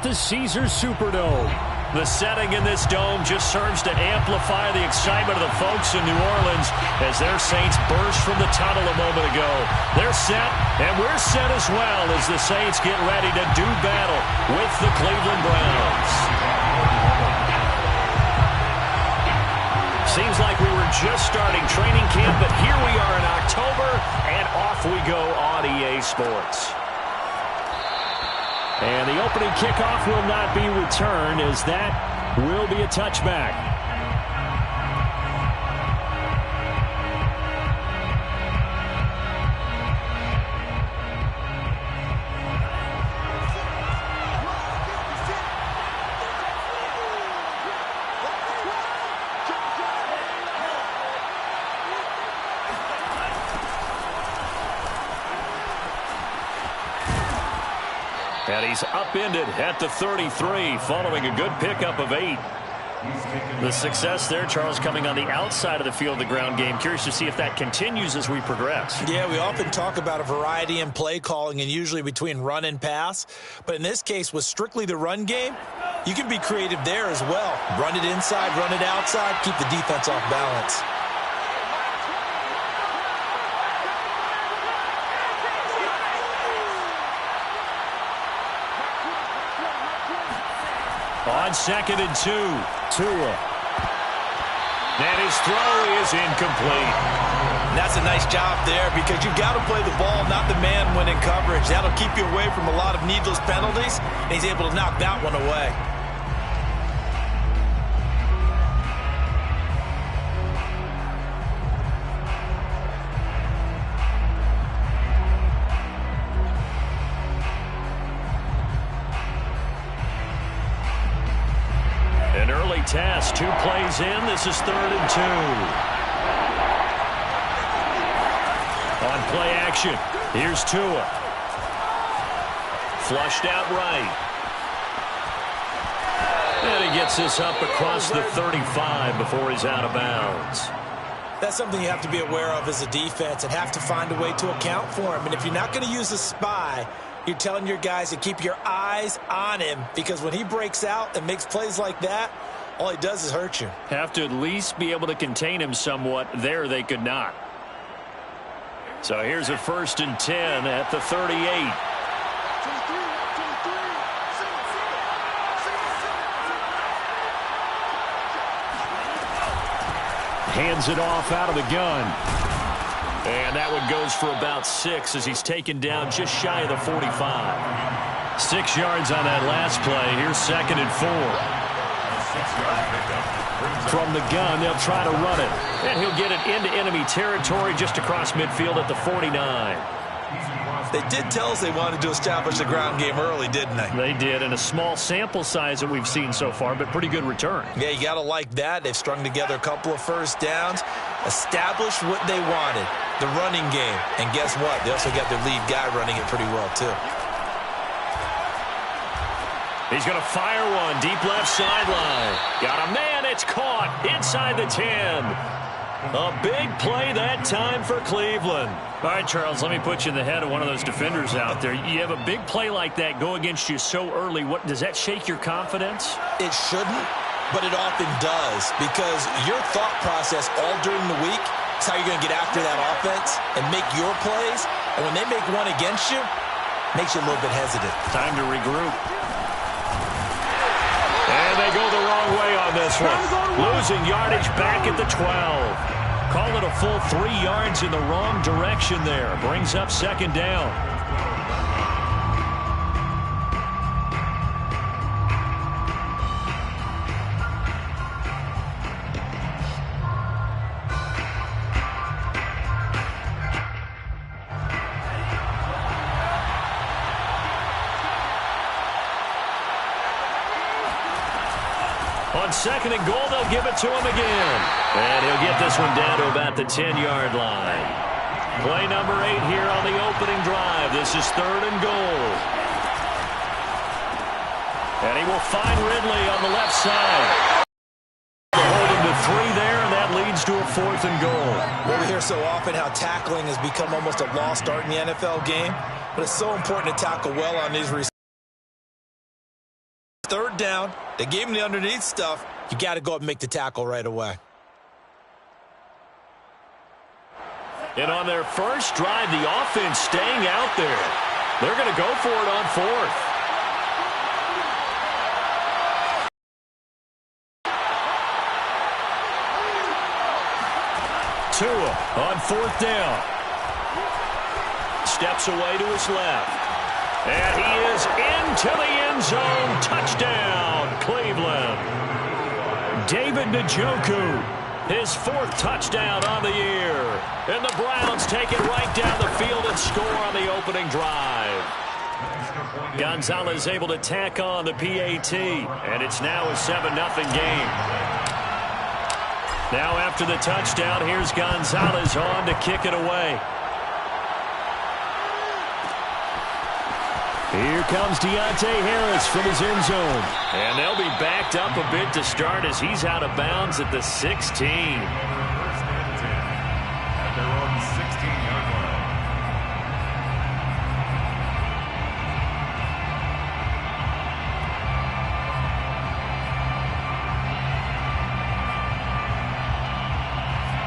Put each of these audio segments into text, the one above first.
at the Caesars Superdome. The setting in this dome just serves to amplify the excitement of the folks in New Orleans as their Saints burst from the tunnel a moment ago. They're set, and we're set as well as the Saints get ready to do battle with the Cleveland Browns. Seems like we were just starting training camp, but here we are in October, and off we go on EA Sports. And the opening kickoff will not be returned, as that will be a touchback. And he's upended at the 33 following a good pickup of 8. The success there, Charles, coming on the outside of the field, the ground game. Curious to see if that continues as we progress. Yeah, we often talk about a variety in play calling and usually between run and pass. But in this case, with strictly the run game, you can be creative there as well. Run it inside, run it outside, keep the defense off balance. On 2nd and 2, Tua. And his throw is incomplete. That's a nice job there because you've got to play the ball, not the man when in coverage. That'll keep you away from a lot of needless penalties, and he's able to knock that one away. An early task, 2 plays in. This is 3rd and 2. On play action, here's Tua. Flushed out right. And he gets this up across the 35 before he's out of bounds. That's something you have to be aware of as a defense and have to find a way to account for him. And if you're not going to use a spy, you're telling your guys to keep your eyes on him, because when he breaks out and makes plays like that, all he does is hurt you. Have to at least be able to contain him somewhat. There they could not. So here's a 1st and 10 at the 38. Hands it off out of the gun. And that one goes for about 6 as he's taken down just shy of the 45. 6 yards on that last play. Here's 2nd and 4. From the gun, they'll try to run it. And he'll get it into enemy territory just across midfield at the 49. They did tell us they wanted to establish the ground game early, didn't they? They did, and a small sample size that we've seen so far, but pretty good return. Yeah, you got to like that. They've strung together a couple of first downs, established what they wanted, the running game. And guess what? They also got their lead guy running it pretty well, too. He's going to fire one deep left sideline. Got a man. It's caught inside the 10. A big play that time for Cleveland. All right, Charles, let me put you in the head of one of those defenders out there. You have a big play like that go against you so early. What does that shake your confidence? It shouldn't, but it often does, because your thought process all during the week is how you're going to get after that offense and make your plays. And when they make one against you, it makes you a little bit hesitant. Time to regroup. And they go the wrong way on this one. Losing yardage back at the 12. Call it a full 3 yards in the wrong direction there. Brings up 2nd down. On 2nd and goal, they'll give it to him again. And he'll get this one down to about the 10-yard line. Play number 8 here on the opening drive. This is 3rd and goal. And he will find Ridley on the left side. Hold him to 3 there, and that leads to a 4th and goal. Well, we hear so often how tackling has become almost a lost art in the NFL game, but it's so important to tackle well on these receivers. third down. They gave him the underneath stuff. You got to go up and make the tackle right away. And on their first drive, the offense staying out there. They're going to go for it on fourth. Tua on fourth down. Steps away to his left. And he is into the end zone. Touchdown, Cleveland. David Njoku, his fourth touchdown on the year. And the Browns take it right down the field and score on the opening drive. Gonzalez able to tack on the PAT, and it's now a 7-0 game. Now after the touchdown, here's Gonzalez on to kick it away. Here comes Deontay Harris from his end zone. And they'll be backed up a bit to start as he's out of bounds at the 16. At their own 16-yard line.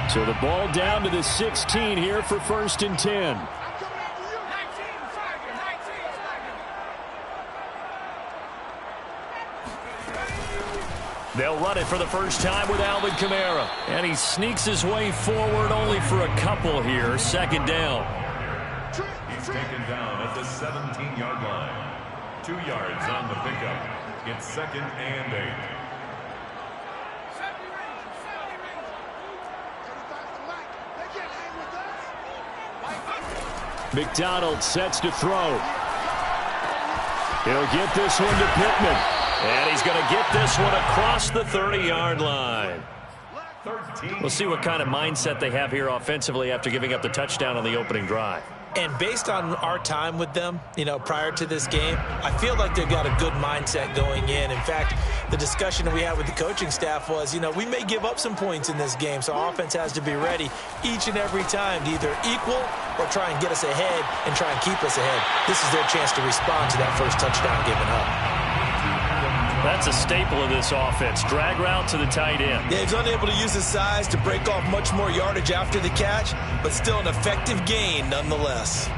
So the ball down to the 16 here for 1st and 10. They'll run it for the first time with Alvin Kamara. And he sneaks his way forward only for a couple here. 2nd down. He's taken down at the 17-yard line. 2 yards on the pickup. It's 2nd and 8. McDonald sets to throw. He'll get this one to Pittman. And he's going to get this one across the 30-yard line. We'll see what kind of mindset they have here offensively after giving up the touchdown on the opening drive. And based on our time with them, prior to this game, I feel like they've got a good mindset going in. In fact, the discussion that we had with the coaching staff was, we may give up some points in this game, so our offense has to be ready each and every time to either equal or try and get us ahead and try and keep us ahead. This is their chance to respond to that first touchdown given up. That's a staple of this offense. Drag route to the tight end. Yeah, he's unable to use his size to break off much more yardage after the catch, but still an effective gain nonetheless.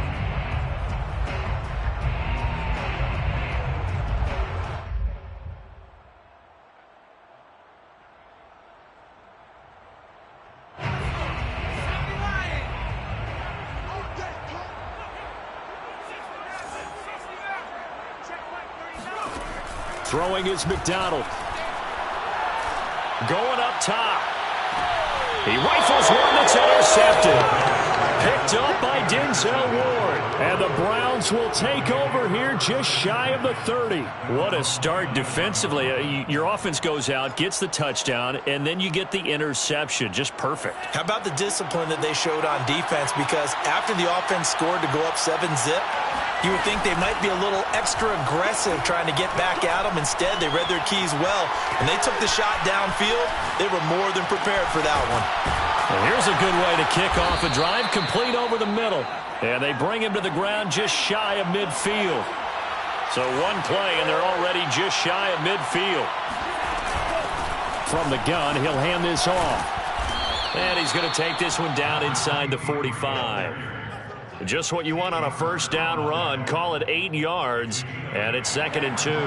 Throwing is McDonald. Going up top. He rifles one that's intercepted. Picked up by Denzel Ward. And the Browns will take over here just shy of the 30. What a start defensively. Your offense goes out, gets the touchdown, and then you get the interception. Just perfect. How about the discipline that they showed on defense? Because after the offense scored to go up 7-zip, you would think they might be a little extra aggressive trying to get back at them. Instead, they read their keys well. When they took the shot downfield, they were more than prepared for that one. Well, here's a good way to kick off a drive, complete over the middle. And they bring him to the ground just shy of midfield. So one play, and they're already just shy of midfield. From the gun, he'll hand this off. And he's going to take this one down inside the 45. Just what you want on a first down run. Call it 8 yards, and it's 2nd and 2. At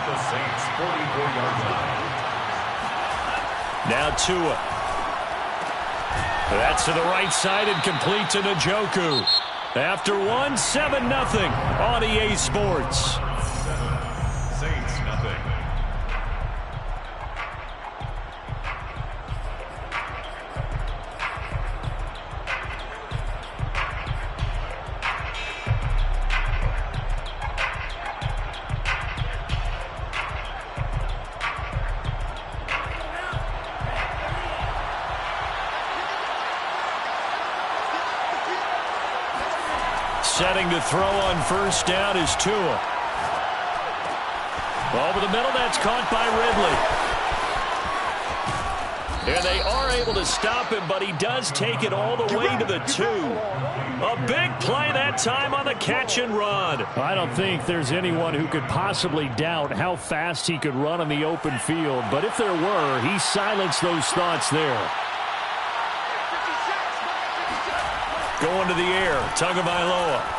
the Saints' 44-yard line. Now Tua. That's to the right side and complete to Njoku. After one, 7-0 on EA Sports. Saints nothing. Setting to throw on first down is Tua. Over the middle, that's caught by And they are able to stop him, but he does take it all the way to the 2. A big play that time on the catch and run. I don't think there's anyone who could possibly doubt how fast he could run on the open field. But if there were, he silenced those thoughts there. Going to the air, Tagovailoa.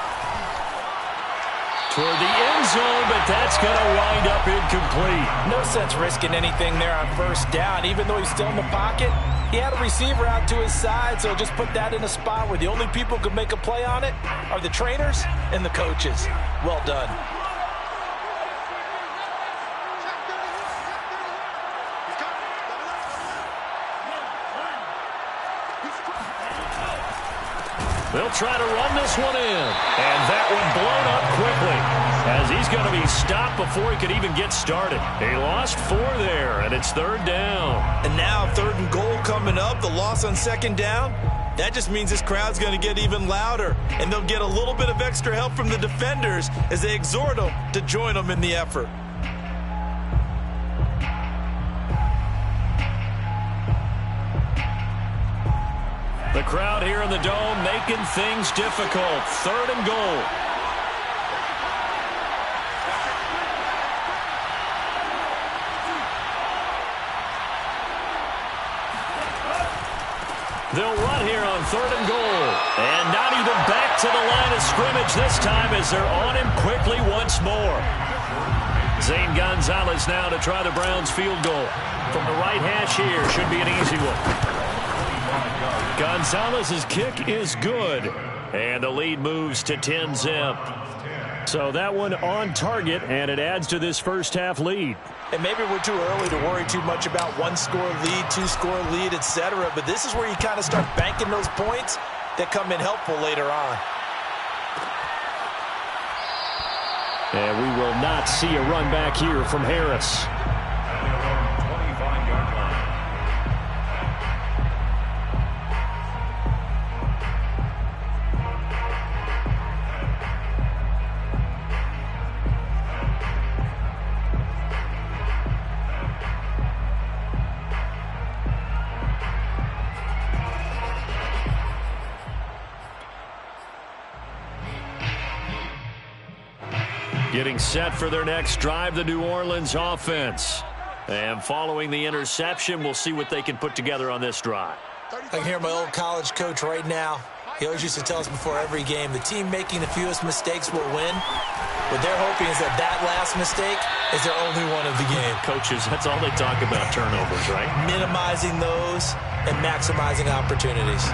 Toward the end zone, but that's going to wind up incomplete. No sense risking anything there on first down. Even though he's still in the pocket, he had a receiver out to his side, so just put that in a spot where the only people who could make a play on it are the trainers and the coaches. Well done. They'll try to run this one in. And that one blown up quickly as he's going to be stopped before he could even get started. He lost 4 there, and it's 3rd down. And now 3rd and goal coming up, the loss on 2nd down. That just means this crowd's going to get even louder, and they'll get a little bit of extra help from the defenders as they exhort them to join them in the effort. The crowd here in the Dome making things difficult. 3rd and goal. They'll run here on 3rd and goal. And not even back to the line of scrimmage this time as they're on him quickly once more. Zane Gonzalez now to try the Browns field goal. From the right hash here, should be an easy one. Gonzalez's kick is good. And the lead moves to 10-zip. So that one on target, and it adds to this first half lead. And maybe we're too early to worry too much about 1-score lead, 2-score lead, etc. But this is where you kind of start banking those points that come in helpful later on. And we will not see a run back here from Harris. Getting set for their next drive, the New Orleans offense. And following the interception, we'll see what they can put together on this drive. I can hear my old college coach right now. He always used to tell us before every game, the team making the fewest mistakes will win. What they're hoping is that that last mistake is their only one of the game. Coaches, that's all they talk about, turnovers, right? Minimizing those and maximizing opportunities.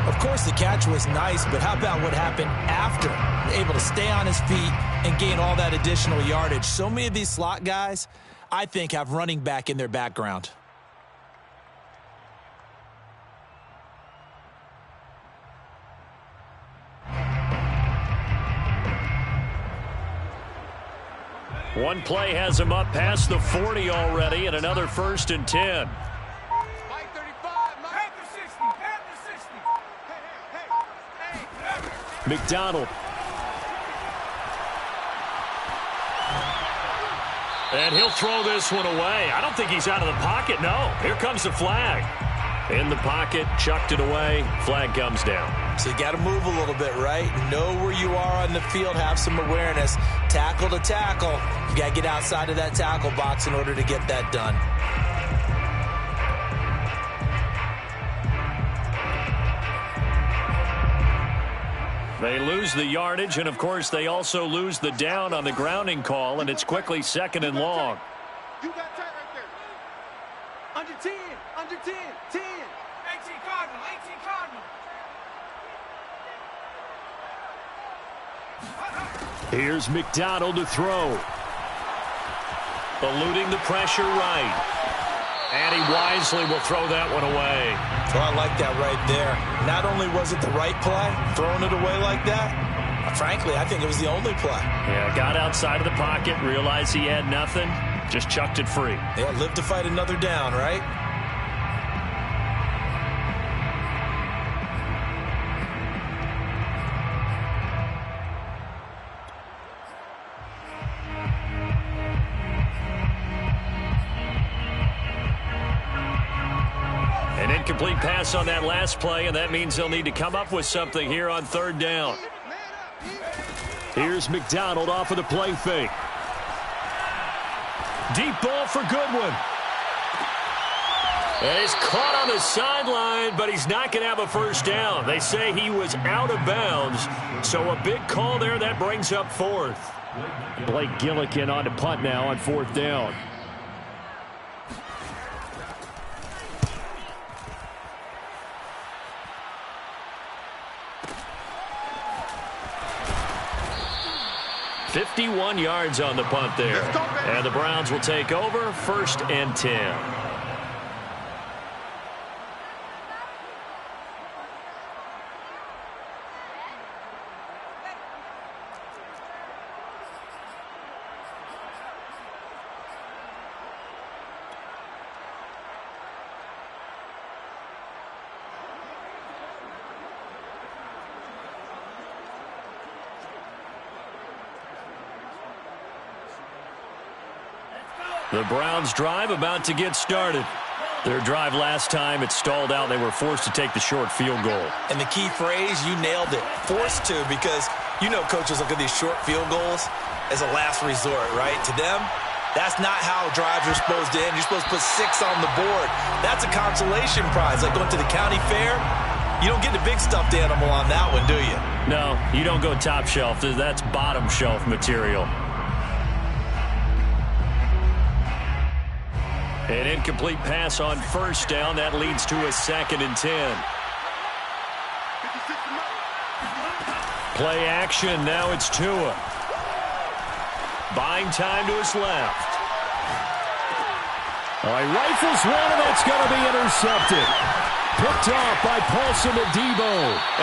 Of course, the catch was nice, but how about what happened after? Able to stay on his feet and gain all that additional yardage. So many of these slot guys, I think, have running back in their background. One play has him up past the 40 already, and another 1st and 10. McDonald. And he'll throw this one away. I don't think he's out of the pocket, no. Here comes the flag. In the pocket, chucked it away. Flag comes down. So you got to move a little bit, right? Know where you are on the field, have some awareness. Tackle to tackle. You got to get outside of that tackle box in order to get that done. They lose the yardage, and, of course, they also lose the down on the grounding call, and it's quickly 2nd and long. You got tight right there. Under 10, under 10, 10. 18 Cardinal, 18 Cardinal. Here's McDonald to throw. Eluding the pressure right. And he wisely will throw that one away. So I like that right there. Not only was it the right play, throwing it away like that, frankly, I think it was the only play. Yeah, got outside of the pocket, realized he had nothing, just chucked it free. Yeah, live to fight another down, right? incomplete pass on that last play, and that means they'll need to come up with something here on third down. Here's McDonald off of the play fake. Deep ball for Goodwin. And he's caught on the sideline, but he's not going to have a first down. They say he was out of bounds, so a big call there. That brings up fourth. Blake Gillikin on to punt now on fourth down. .51 yards on the punt there. And the Browns will take over 1st and 10. The Browns drive about to get started. Their drive last time, it stalled out. They were forced to take the short field goal. And the key phrase, you nailed it, forced to, because you know coaches look at these short field goals as a last resort, right? To them, that's not how drives are supposed to end. You're supposed to put 6 on the board. That's a consolation prize, like going to the county fair. You don't get the big stuffed animal on that one, do you? No, you don't go top shelf. That's bottom shelf material. An incomplete pass on first down. That leads to a 2nd and 10. Play action. Now it's Tua. Buying time to his left. All right, rifles one, and that's going to be intercepted. Picked off by Paulson Adebo.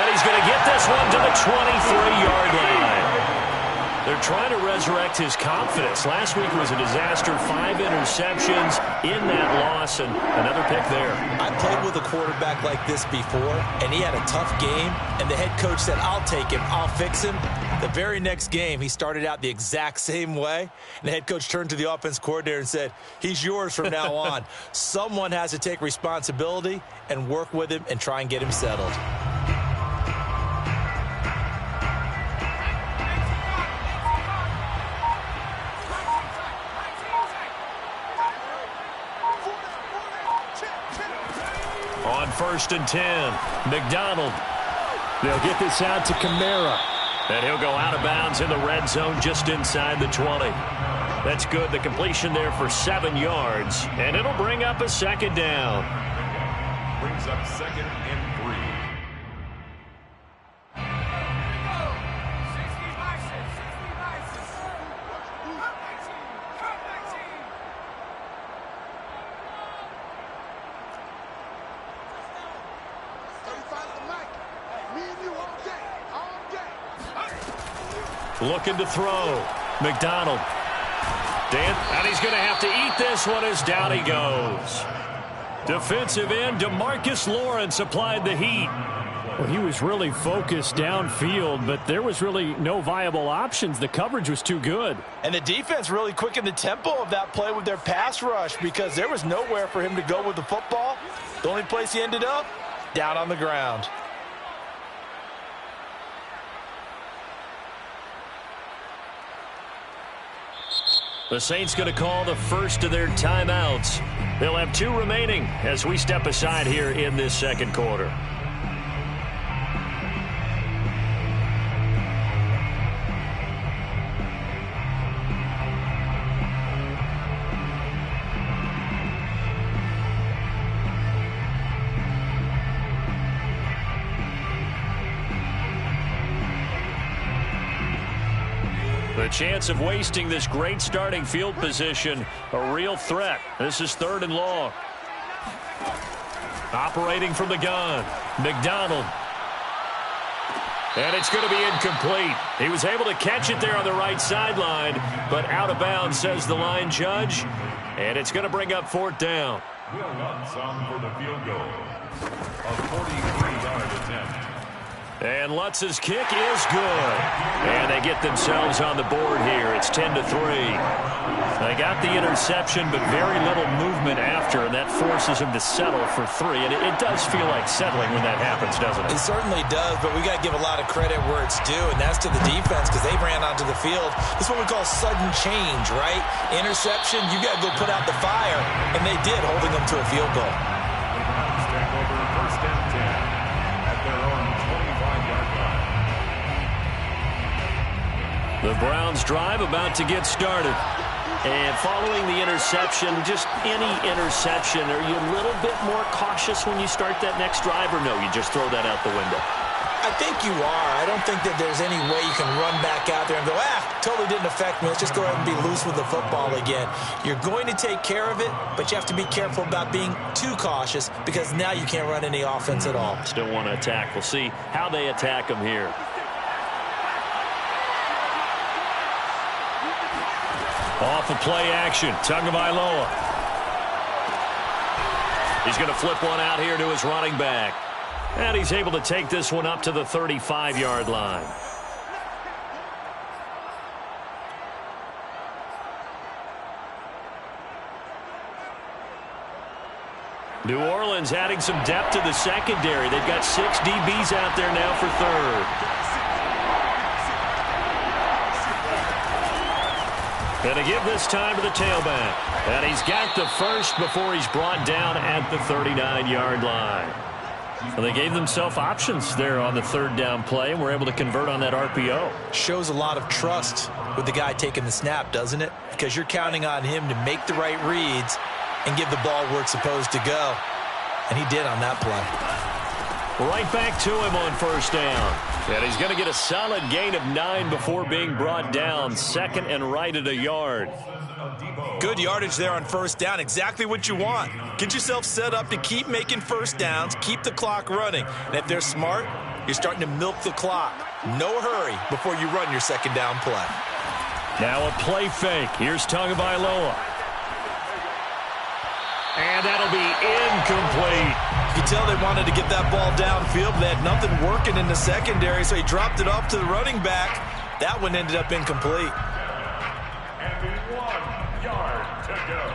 And he's going to get this one to the 23-yard line. They're trying to resurrect his confidence. Last week was a disaster. 5 interceptions in that loss, and another pick there. I played with a quarterback like this before, and he had a tough game, and the head coach said, I'll take him, I'll fix him. The very next game, he started out the exact same way, and the head coach turned to the offense coordinator and said, he's yours from now on. Someone has to take responsibility and work with him and try and get him settled. On 1st and 10, McDonald. They'll get this out to Kamara. And he'll go out of bounds in the red zone just inside the 20. That's good. The completion there for 7 yards. And it'll bring up a 2nd down. Brings up 2nd and 3. Looking to throw. McDonald. And he's going to have to eat this one as down he goes. Defensive end DeMarcus Lawrence applied the heat. Well, he was really focused downfield, but there was really no viable options. The coverage was too good. And the defense really quickened the tempo of that play with their pass rush because there was nowhere for him to go with the football. The only place he ended up, down on the ground. The Saints going to call the first of their timeouts. They'll have 2 remaining as we step aside here in this second quarter. The chance of wasting this great starting field position, a real threat. This is 3rd and long. Operating from the gun, McDonald. And it's going to be incomplete. He was able to catch it there on the right sideline, but out of bounds, says the line judge. And it's going to bring up 4th down. Will run some for the field goal. A 43-yard attempt. And Lutz's kick is good. And they get themselves on the board here. It's 10-3. They got the interception, but very little movement after, and that forces him to settle for 3. And it does feel like settling when that happens, doesn't it? It certainly does, but we got to give a lot of credit where it's due, and that's to the defense because they ran onto the field. This is what we call sudden change, right? Interception, you got to go put out the fire, and they did, holding them to a field goal. Take over first and 10 at their own 25-yard line. The Browns drive about to get started. And following the interception, just any interception, are you a little bit more cautious when you start that next drive, or no, you just throw that out the window? I think you are. I don't think that there's any way you can run back out there and go, totally didn't affect me. Let's just go ahead and be loose with the football again. You're going to take care of it, but you have to be careful about being too cautious because now you can't run any offense at all. Still want to attack. We'll see how they attack them here. Off of play action, Tagovailoa. He's going to flip one out here to his running back. And he's able to take this one up to the 35-yard line. New Orleans adding some depth to the secondary. They've got 6 DBs out there now for third. Going to give this time to the tailback. And he's got the first before he's brought down at the 39-yard line. Well, they gave themselves options there on the third down play, and were able to convert on that RPO. Shows a lot of trust with the guy taking the snap, doesn't it? Because you're counting on him to make the right reads and give the ball where it's supposed to go. And he did on that play. Right back to him on first down. And he's going to get a solid gain of 9 before being brought down. Second and right at a yard. Good yardage there on first down. Exactly what you want. Get yourself set up to keep making first downs, keep the clock running. And if they're smart, you're starting to milk the clock. No hurry before you run your second down play. Now a play fake. Here's Tagovailoa. And that'll be incomplete. You can tell they wanted to get that ball downfield, but they had nothing working in the secondary, so he dropped it off to the running back. That one ended up incomplete. And 1 yard to go.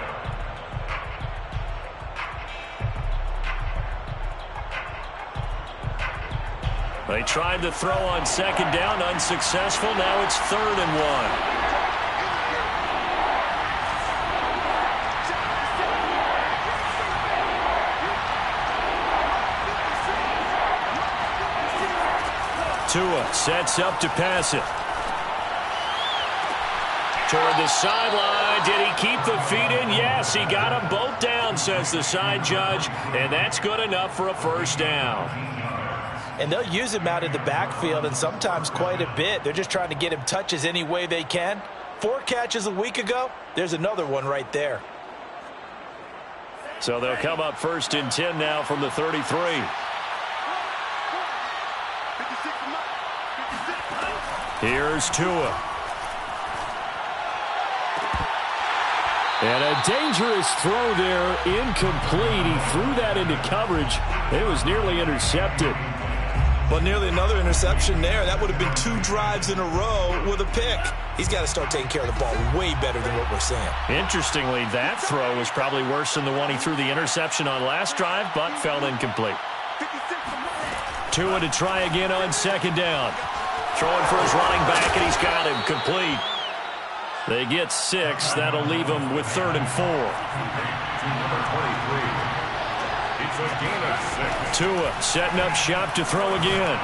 They tried to throw on second down, unsuccessful. Now it's 3rd and 1. Tua sets up to pass it. Toward the sideline. Did he keep the feet in? Yes, he got them both down, says the side judge. And that's good enough for a first down. And they'll use him out in the backfield, and sometimes quite a bit. They're just trying to get him touches any way they can. 4 catches a week ago. There's another one right there. So they'll come up 1st and 10 now from the 33. Here's Tua. And a dangerous throw there, incomplete. He threw that into coverage. It was nearly intercepted. Well, nearly another interception there. That would have been 2 drives in a row with a pick. He's got to start taking care of the ball way better than what we're seeing. Interestingly, that throw was probably worse than the one he threw the interception on last drive, but fell incomplete. Tua to try again on second down. Throwing for his running back, and he's got him complete. They get 6. That'll leave him with 3rd and 4. Number 23. It's a gain of 6. Tua setting up shop to throw again.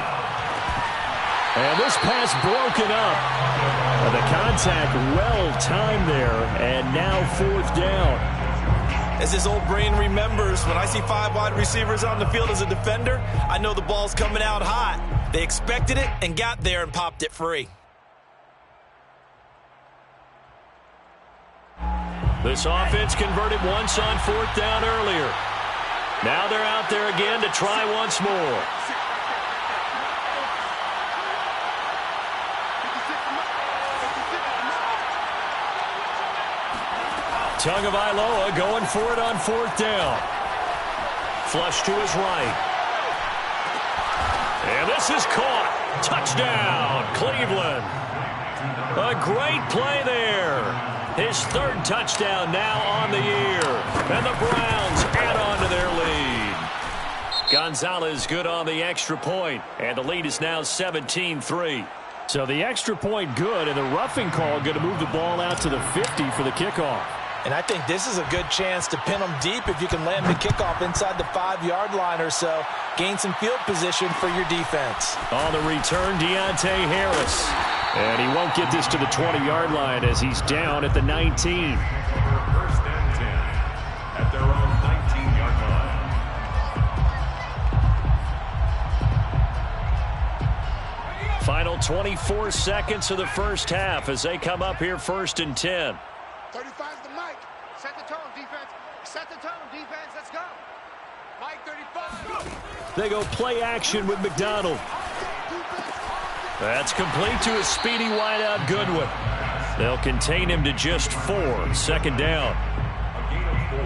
And this pass broken up. The contact well timed there, and now 4th down. As his old brain remembers, when I see 5 wide receivers on the field as a defender, I know the ball's coming out hot. They expected it and got there and popped it free. This offense converted once on 4th down earlier. Now they're out there again to try once more. Tagovailoa going for it on 4th down. Flush to his right. And this is caught. Touchdown, Cleveland. A great play there. His third touchdown now on the year. And the Browns add on to their lead. Gonzalez good on the extra point, and the lead is now 17-3. So the extra point good, and the roughing call going to move the ball out to the 50 for the kickoff. And I think this is a good chance to pin them deep if you can land the kickoff inside the 5-yard line or so. Gain some field position for your defense. On the return, Deontay Harris. And he won't get this to the 20-yard line as he's down at the 19. First and 10 at their own 19-yard line. Final 24 seconds of the first half as they come up here first and 10. 35's the mic. Set the tone, defense. Set the tone, defense. Let's go. Mike 35. They go play action with McDonald. That's complete to a speedy wideout Goodwin. They'll contain him to just 4. Second down. A gain of 4.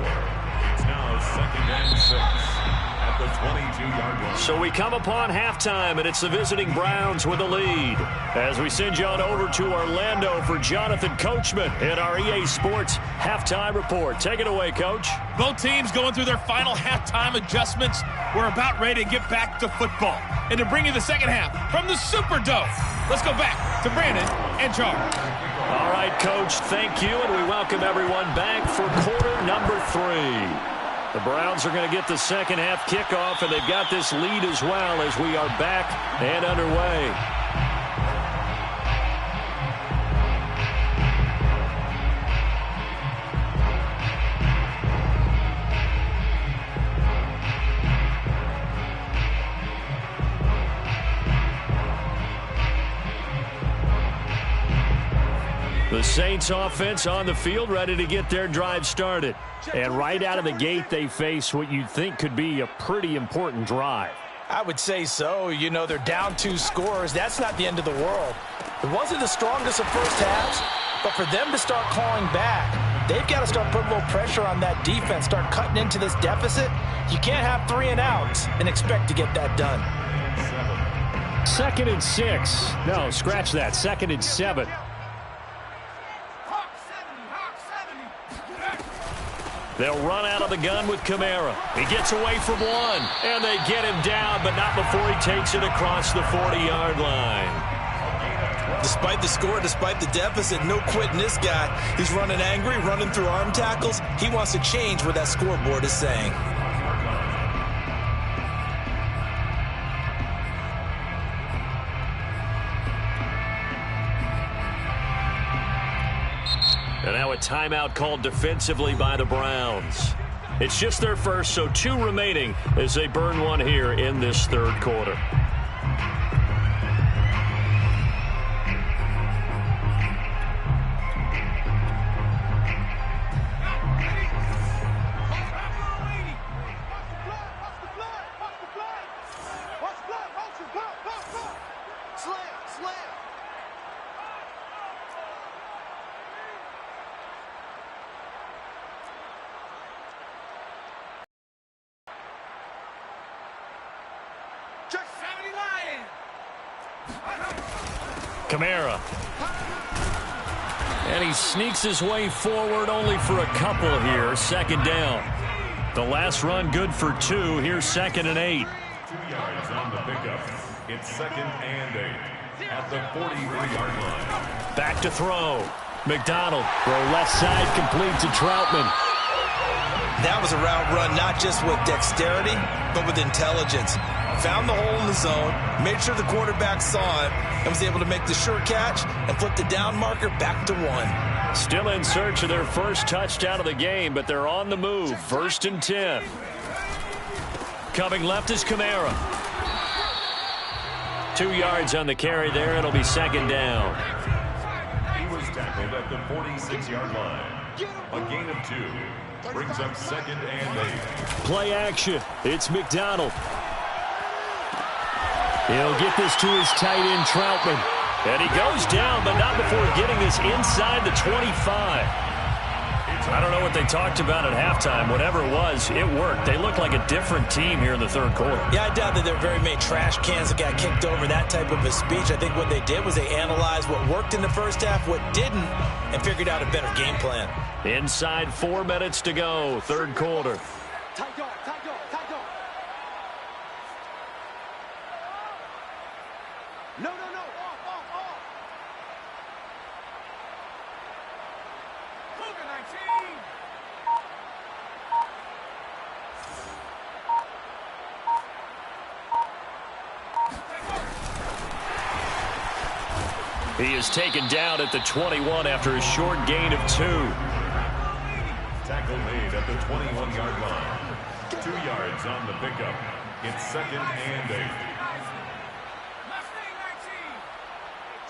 It's now second and 6 at the 22-yard line. So we come upon halftime, and it's the visiting Browns with the lead. As we send you on over to Orlando for Jonathan Coachman in our EA Sports Halftime Report. Take it away, Coach. Both teams going through their final halftime adjustments. We're about ready to get back to football. And to bring you the second half from the Superdome, let's go back to Brandon and Charles. All right, Coach, thank you, and we welcome everyone back for quarter number 3. The Browns are going to get the second half kickoff, and they've got this lead as well as we are back and underway. The Saints offense on the field ready to get their drive started. And right out of the gate, they face what you'd think could be a pretty important drive. I would say so. You know, they're down 2 scores. That's not the end of the world. It wasn't the strongest of first halves, but for them to start clawing back, they've got to start putting a little pressure on that defense, start cutting into this deficit. You can't have 3 and outs and expect to get that done. 2nd and 6. No, scratch that. 2nd and 7. They'll run out of the gun with Kamara. He gets away from one, and they get him down, but not before he takes it across the 40-yard line. Despite the score, despite the deficit, no quitting this guy. He's running angry, running through arm tackles. He wants to change what that scoreboard is saying. And now a timeout called defensively by the Browns. It's just their first, so 2 remaining as they burn one here in this third quarter. Kamara. And he sneaks his way forward only for a couple here. Second down. The last run good for 2. Here's 2nd and 8. 2 yards on the pickup. It's 2nd and 8 at the 43-yard line. Back to throw. McDonald. Throw left side complete to Troutman. That was a route run not just with dexterity, but with intelligence. Found the hole in the zone, made sure the quarterback saw it, and was able to make the sure catch and flip the down marker back to 1. Still in search of their first touchdown of the game, but they're on the move. 1st and 10. Coming left is Kamara. 2 yards on the carry there. It'll be 2nd down. He was tackled at the 46-yard line. A gain of 2. Brings up 2nd and 8. Play action. It's McDonald. He'll get this to his tight end, Troutman. And he goes down, but not before getting this inside the 25. I don't know what they talked about at halftime. Whatever it was, it worked. They looked like a different team here in the third quarter. Yeah, I doubt that there were very many trash cans that got kicked over, that type of a speech. I think what they did was they analyzed what worked in the first half, what didn't, and figured out a better game plan. Inside 4 minutes to go, third quarter. Tight dog, tight dog, tight dog. No, no, no. Off, off, off. Cougar 19. He is taken down at the 21 after a short gain of 2. Tackle made at the 21-yard line. 2 yards on the pickup. It's second and 8.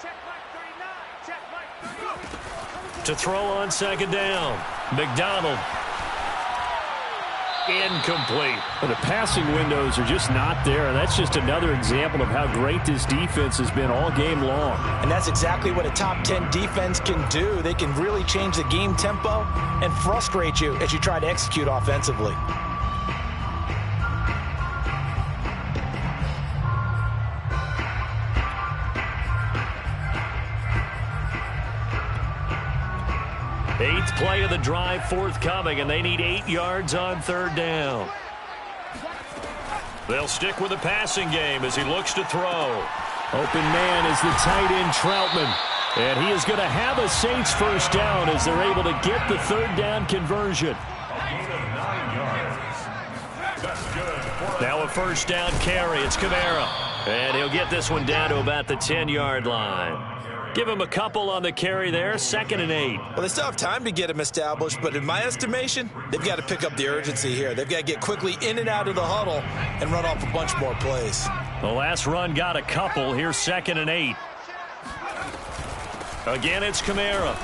Check Mike 39. Check Mike 39. To throw on second down. McDonald. Incomplete. But the passing windows are just not there, and that's just another example of how great this defense has been all game long. And that's exactly what a top 10 defense can do. They can really change the game tempo and frustrate you as you try to execute offensively. Eighth play of the drive forthcoming, and they need 8 yards on third down. They'll stick with the passing game as he looks to throw. Open man is the tight end Troutman. And he is going to have a Saints first down as they're able to get the third down conversion. A gain of 9 yards. That's good. Now a first down carry. It's Kamara. And he'll get this one down to about the 10-yard line. Give him a couple on the carry there, second and 8. Well, they still have time to get him established, but in my estimation, they've got to pick up the urgency here. They've got to get quickly in and out of the huddle and run off a bunch more plays. The last run got a couple. Here's second and 8. Again, it's Kamara.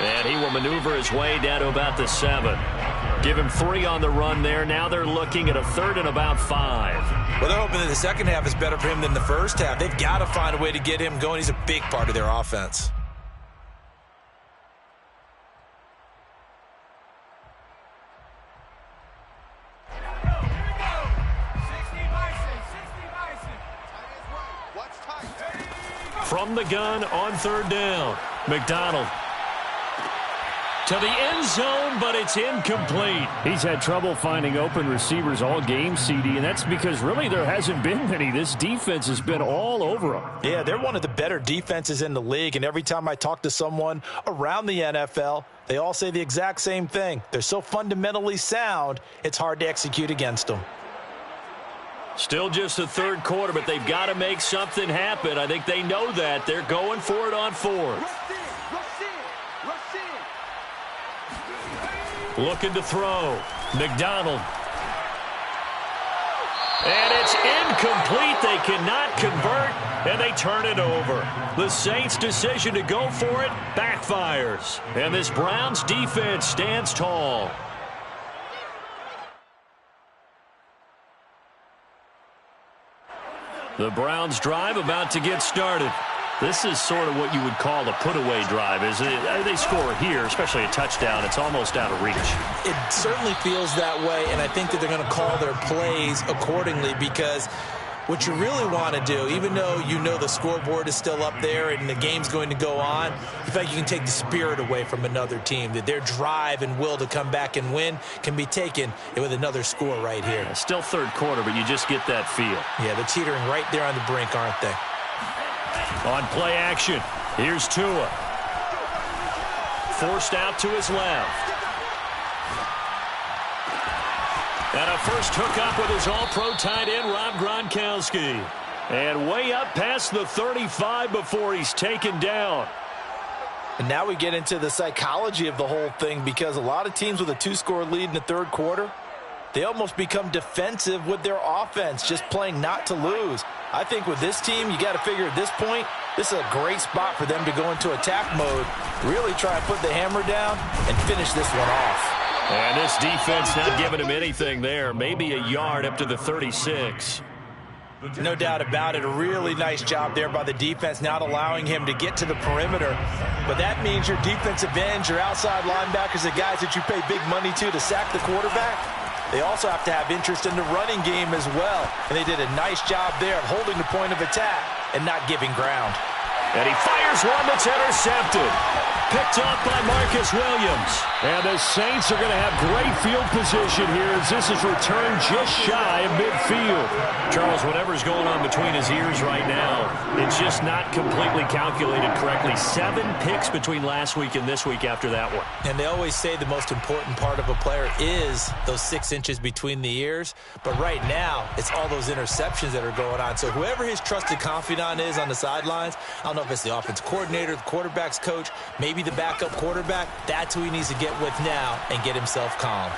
And he will maneuver his way down to about the 7. Give him 3 on the run there. Now they're looking at a third and about 5. Well, they're hoping that the second half is better for him than the first half. They've got to find a way to get him going. He's a big part of their offense. From the gun on third down, McDonald. To the end zone, but it's incomplete. He's had trouble finding open receivers all game, CD, and that's because really there hasn't been many. This defense has been all over them. Yeah, they're one of the better defenses in the league, and every time I talk to someone around the NFL, they all say the exact same thing. They're so fundamentally sound, it's hard to execute against them. Still just the third quarter, but they've got to make something happen. I think they know that. They're going for it on fourth. Looking to throw. McDonald. And it's incomplete. They cannot convert, and they turn it over. The Saints' decision to go for it backfires. And this Browns defense stands tall. The Browns drive about to get started. This is sort of what you would call a put-away drive. They score here, especially a touchdown. It's almost out of reach. It certainly feels that way, and I think that they're going to call their plays accordingly because what you really want to do, even though you know the scoreboard is still up there and the game's going to go on, in fact, you can take the spirit away from another team, that their drive and will to come back and win can be taken with another score right here. Yeah, still third quarter, but you just get that feel. Yeah, they're teetering right there on the brink, aren't they? On play action, here's Tua. Forced out to his left. And a first hookup with his all-pro tight end, Rob Gronkowski. And way up past the 35 before he's taken down. And now we get into the psychology of the whole thing because a lot of teams with a 2-score lead in the third quarter, they almost become defensive with their offense, just playing not to lose. I think with this team, you got to figure at this point, this is a great spot for them to go into attack mode, really try and put the hammer down and finish this one off. And this defense not giving him anything there. Maybe a yard up to the 36. No doubt about it. A really nice job there by the defense, not allowing him to get to the perimeter. But that means your defensive ends, your outside linebackers, the guys that you pay big money to sack the quarterback, they also have to have interest in the running game as well. And they did a nice job there of holding the point of attack and not giving ground. And he fires one that's intercepted. Picked up by Marcus Williams. And the Saints are going to have great field position here as this is returned just shy of midfield. Charles, whatever's going on between his ears right now, it's just not completely calculated correctly. 7 picks between last week and this week after that one. And they always say the most important part of a player is those 6 inches between the ears. But right now, it's all those interceptions that are going on. So whoever his trusted confidant is on the sidelines, I don't know if it's the offense coordinator, the quarterback's coach, maybe the backup quarterback, that's who he needs to get with now and get himself calm.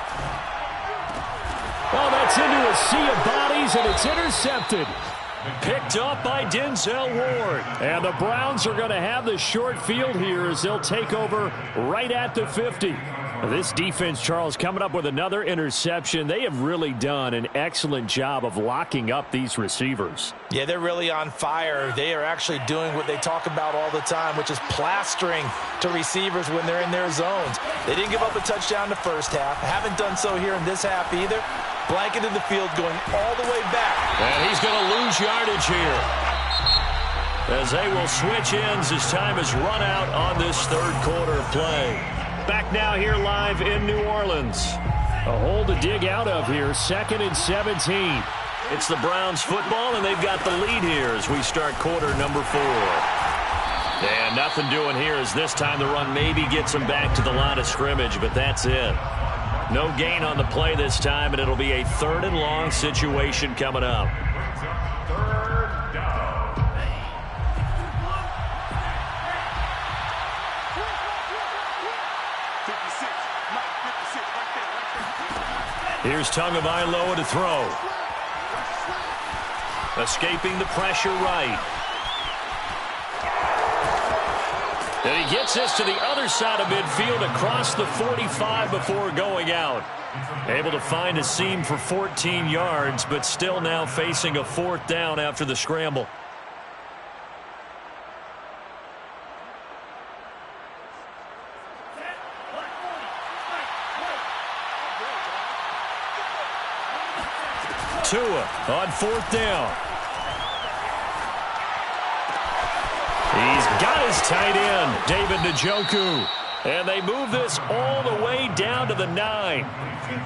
Oh, that's into a sea of bodies, and it's intercepted. Picked up by Denzel Ward. And the Browns are going to have the short field here as they'll take over right at the 50. This defense, Charles, coming up with another interception. They have really done an excellent job of locking up these receivers. Yeah, they're really on fire. They are actually doing what they talk about all the time, which is plastering to receivers when they're in their zones. They didn't give up a touchdown in the first half. Haven't done so here in this half either. Blanketed the field going all the way back. And he's going to lose yardage here, as they will switch ends as time is run out on this third quarter play. Back now here live in New Orleans. A hole to dig out of here, 2nd and 17. It's the Browns football, and they've got the lead here as we start quarter number 4. And nothing doing here as this time the run maybe gets them back to the line of scrimmage, but that's it. No gain on the play this time, and it'll be a 3rd and long situation coming up. Here's Tagovailoa to throw. Escaping the pressure right. And he gets this to the other side of midfield across the 45 before going out. Able to find a seam for 14 yards, but still now facing a 4th down after the scramble. Tua on 4th down. He's got his tight end, David Njoku. And they move this all the way down to the 9.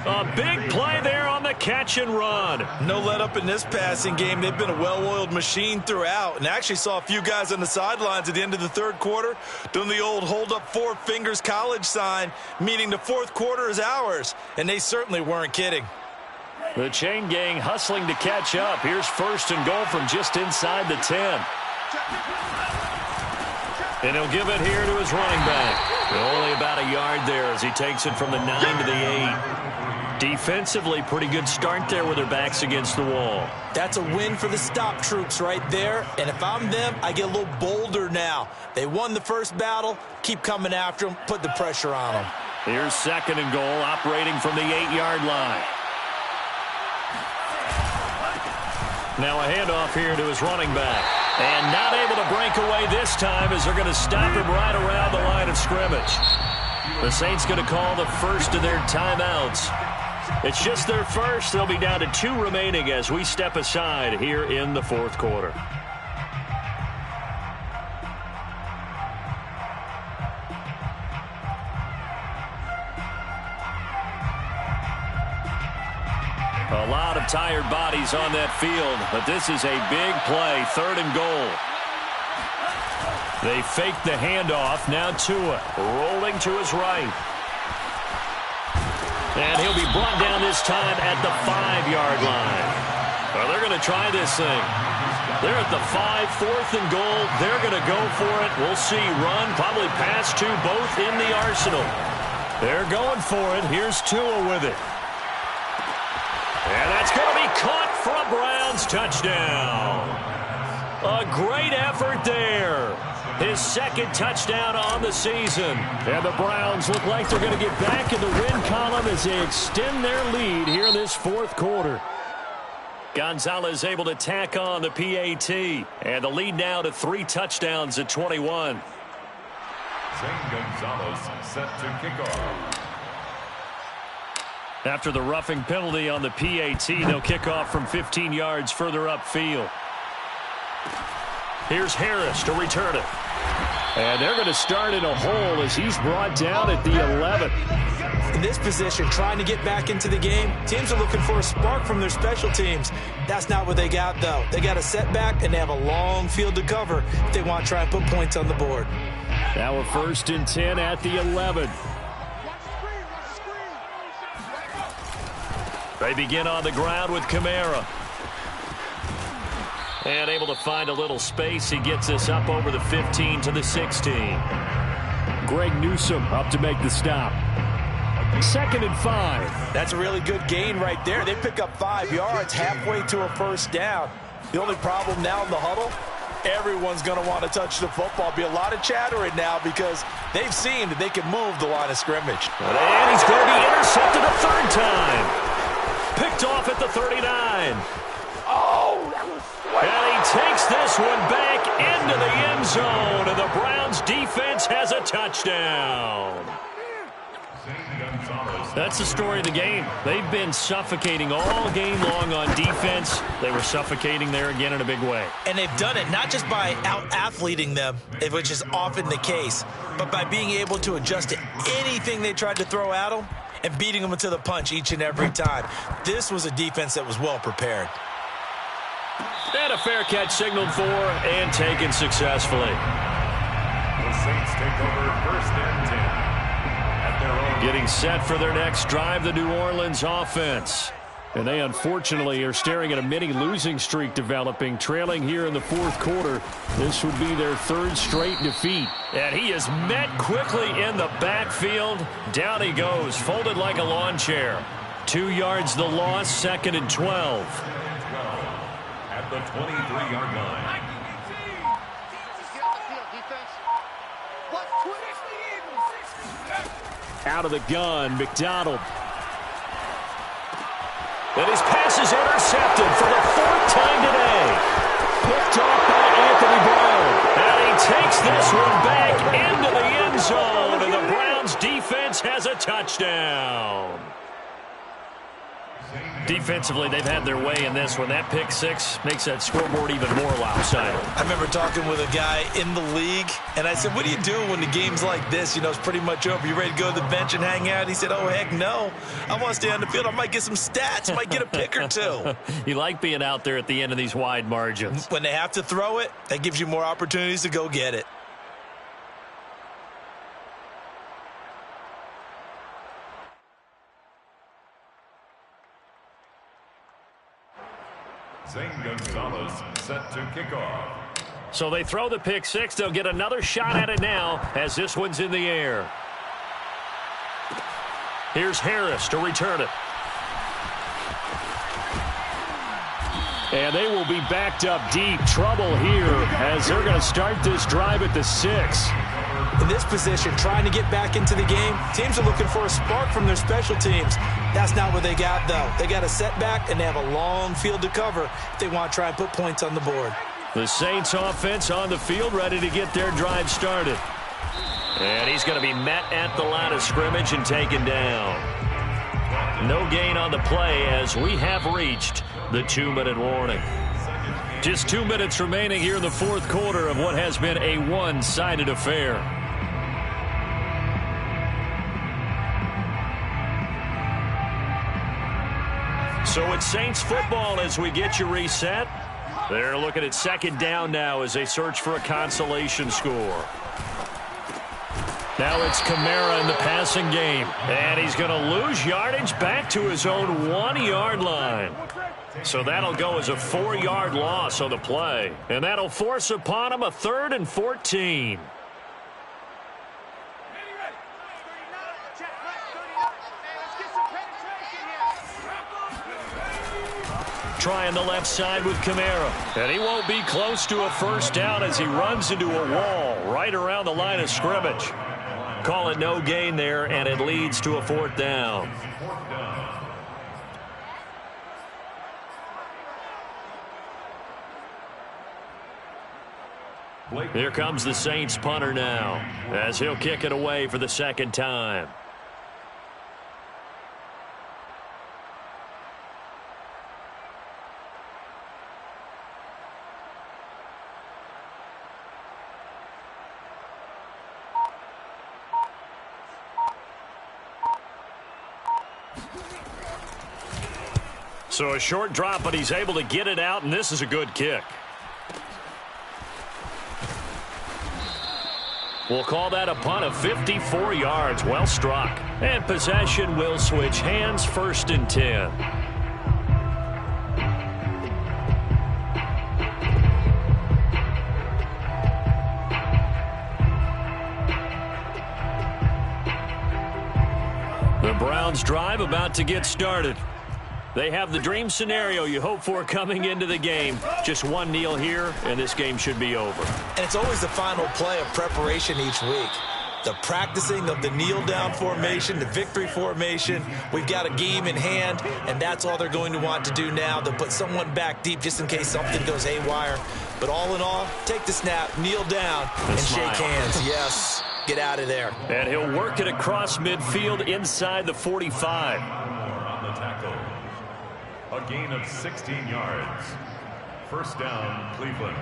A big play there on the catch and run. No let up in this passing game. They've been a well-oiled machine throughout. And I actually saw a few guys on the sidelines at the end of the 3rd quarter doing the old hold up 4 fingers college sign, meaning the 4th quarter is ours. And they certainly weren't kidding. The chain gang hustling to catch up. Here's 1st and goal from just inside the 10. And he'll give it here to his running back. Only about a yard there as he takes it from the 9 to the 8. Defensively, pretty good start there with their backs against the wall. That's a win for the stop troops right there. And if I'm them, I get a little bolder now. They won the first battle. Keep coming after them. Put the pressure on them. Here's 2nd and goal, operating from the 8-yard line. Now a handoff here to his running back. And not able to break away this time as they're going to stop him right around the line of scrimmage. The Saints going to call the first of their timeouts. It's just their first. They'll be down to 2 remaining as we step aside here in the 4th quarter. A lot of tired bodies on that field, but this is a big play, 3rd and goal. They fake the handoff. Now Tua rolling to his right. And he'll be brought down this time at the 5-yard line. Well, they're going to try this thing. They're at the 5, 4th and goal. They're going to go for it. We'll see. Run, probably pass 2, both in the arsenal. They're going for it. Here's Tua with it. And that's going to be caught for a Browns touchdown. A great effort there. His 2nd touchdown on the season. And the Browns look like they're going to get back in the win column as they extend their lead here in this 4th quarter. Gonzalez able to tack on the PAT. And the lead now to 3 touchdowns at 21. Zane Gonzalez set to kick off. After the roughing penalty on the PAT, they'll kick off from 15 yards further upfield. Here's Harris to return it. And they're going to start in a hole as he's brought down at the 11. In this position, trying to get back into the game, teams are looking for a spark from their special teams. That's not what they got, though. They got a setback, and they have a long field to cover if they want to try and put points on the board. Now a 1st and 10 at the 11. They begin on the ground with Kamara. And able to find a little space. He gets us up over the 15 to the 16. Greg Newsome up to make the stop. 2nd and 5. That's a really good gain right there. They pick up 5 yards halfway to a 1st down. The only problem now in the huddle, everyone's going to want to touch the football. Be a lot of chattering now because they've seen that they can move the line of scrimmage. And he's going to be intercepted a 3rd time. Picked off at the 39. And he takes this one back into the end zone, and the Browns defense has a touchdown. That's the story of the game. They've been suffocating all game long on defense. They were suffocating there again in a big way. And they've done it not just by out-athleting them, which is often the case, but by being able to adjust to anything they tried to throw at them and beating them to the punch each and every time. This was a defense that was well prepared. And a fair catch signaled for and taken successfully. The Saints take over 1st and 10 at their own. Getting set for their next drive, the New Orleans offense. And they unfortunately are staring at a mini losing streak developing, trailing here in the 4th quarter. This would be their 3rd straight defeat. And he is met quickly in the backfield. Down he goes, folded like a lawn chair. 2 yards the loss, 2nd and 12. At the 23-yard line. Out of the gun, McDonald. And his pass is intercepted for the 4th time today. Picked off by Anthony Brown. And he takes this one back into the end zone, and the Browns defense has a touchdown. Defensively, they've had their way in this one. That pick 6 makes that scoreboard even more lopsided. I remember talking with a guy in the league, and I said, what do you do when the game's like this? You know, it's pretty much over. You ready to go to the bench and hang out? He said, oh, heck no. I want to stay on the field. I might get some stats. I might get a pick or 2. You like being out there at the end of these wide margins. When they have to throw it, that gives you more opportunities to go get it. Zane Gonzalez set to kick off. So they throw the pick 6. They'll get another shot at it now as this one's in the air. Here's Harris to return it. And they will be backed up deep. Trouble here as they're going to start this drive at the 6. In this position, trying to get back into the game, teams are looking for a spark from their special teams. That's not what they got, though. They got a setback, and they have a long field to cover if they want to try and put points on the board. The Saints offense on the field ready to get their drive started. And he's going to be met at the line of scrimmage and taken down. No gain on the play as we have reached the 2-minute warning. Just 2 minutes remaining here in the 4th quarter of what has been a one-sided affair. So it's Saints football as we get you reset. They're looking at 2nd down now as they search for a consolation score. Now it's Kamara in the passing game. And he's going to lose yardage back to his own 1-yard line. So that'll go as a 4-yard loss on the play. And that'll force upon him a 3rd and 14. Trying the left side with Kamara. And he won't be close to a 1st down as he runs into a wall right around the line of scrimmage. Call it no gain there, and it leads to a 4th down. Here comes the Saints punter now, as he'll kick it away for the second time. So a short drop, but he's able to get it out, and this is a good kick. We'll call that a punt of 54 yards. Well struck. And possession will switch hands, 1st and 10. The Browns drive about to get started. They have the dream scenario you hope for coming into the game. Just one kneel here, and this game should be over. And it's always the final play of preparation each week. The practicing of the kneel-down formation, the victory formation. We've got a game in hand, and that's all they're going to want to do now. They'll put someone back deep just in case something goes haywire. But all in all, take the snap, kneel down, and shake hands. Yes, get out of there. And he'll work it across midfield inside the 45. On the tackle. A gain of 16 yards. First down, Cleveland.